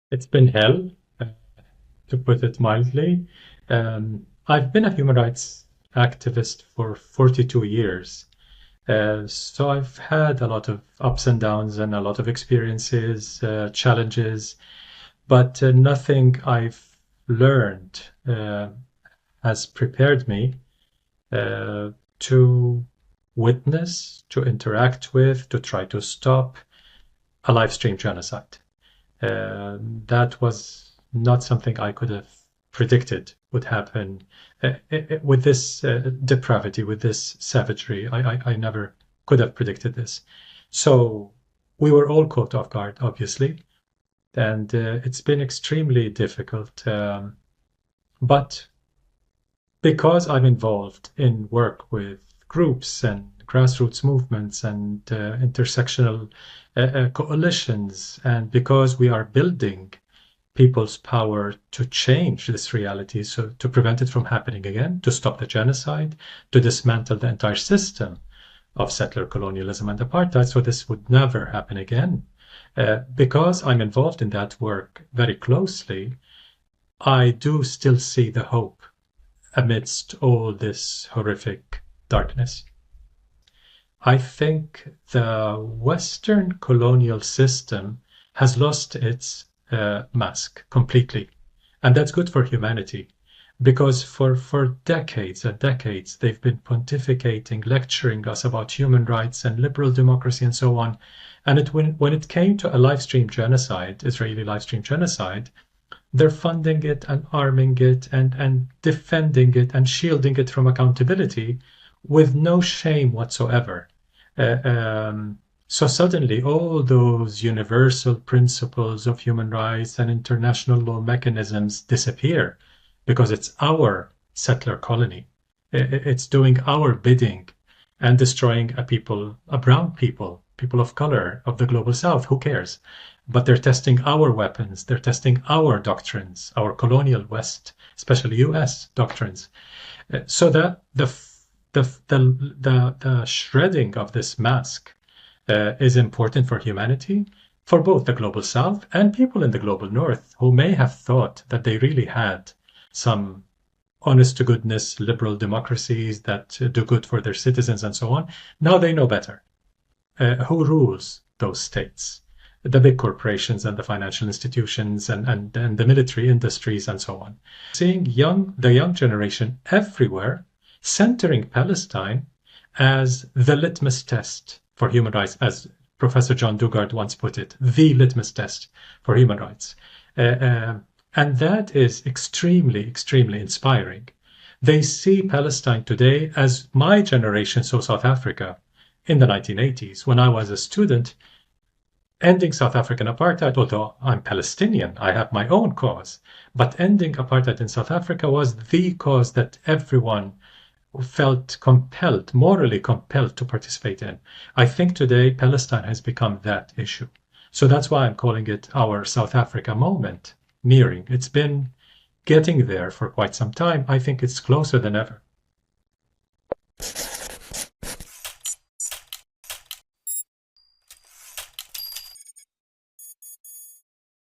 It's been hell, uh, to put it mildly. I've been a human rights activist for 42 years. So I've had a lot of ups and downs and a lot of experiences, challenges, but nothing I've learned has prepared me to witness, to interact with, to try to stop a live stream genocide. That was not something I could have predicted would happen with this depravity, with this savagery. I never could have predicted this. So we were all caught off guard, obviously, and it's been extremely difficult. But because I'm involved in work with groups and grassroots movements and intersectional coalitions, and because we are building people's power to change this reality, so to prevent it from happening again, to stop the genocide, to dismantle the entire system of settler colonialism and apartheid, so this would never happen again. Because I'm involved in that work very closely, I do still see the hope amidst all this horrific darkness. I think the Western colonial system has lost its mask completely. And that's good for humanity, because for decades and decades they've been pontificating, lecturing us about human rights and liberal democracy and so on. And when it came to a live stream genocide, Israeli live stream genocide, they're funding it and arming it and defending it and shielding it from accountability with no shame whatsoever. So suddenly all those universal principles of human rights and international law mechanisms disappear because it's our settler colony. It's doing our bidding and destroying a brown people of color of the global south. Who cares? But they're testing our weapons. They're testing our doctrines, our colonial West, especially US doctrines. So that the shredding of this mask is important for humanity, for both the global south and people in the global north who may have thought that they really had some honest to goodness liberal democracies that do good for their citizens and so on. Now they know better. Who rules those states? The big corporations and the financial institutions and the military industries and so on. Seeing the young generation everywhere centering Palestine as the litmus test for human rights, as Professor John Dugard once put it, the litmus test for human rights. And that is extremely, extremely inspiring. They see Palestine today as my generation saw South Africa in the 1980s. When I was a student, ending South African apartheid, although I'm Palestinian, I have my own cause, but ending apartheid in South Africa was the cause that everyone felt compelled, morally compelled to participate in. I think today Palestine has become that issue. So that's why I'm calling it our South Africa moment, nearing. It's been getting there for quite some time. I think it's closer than ever.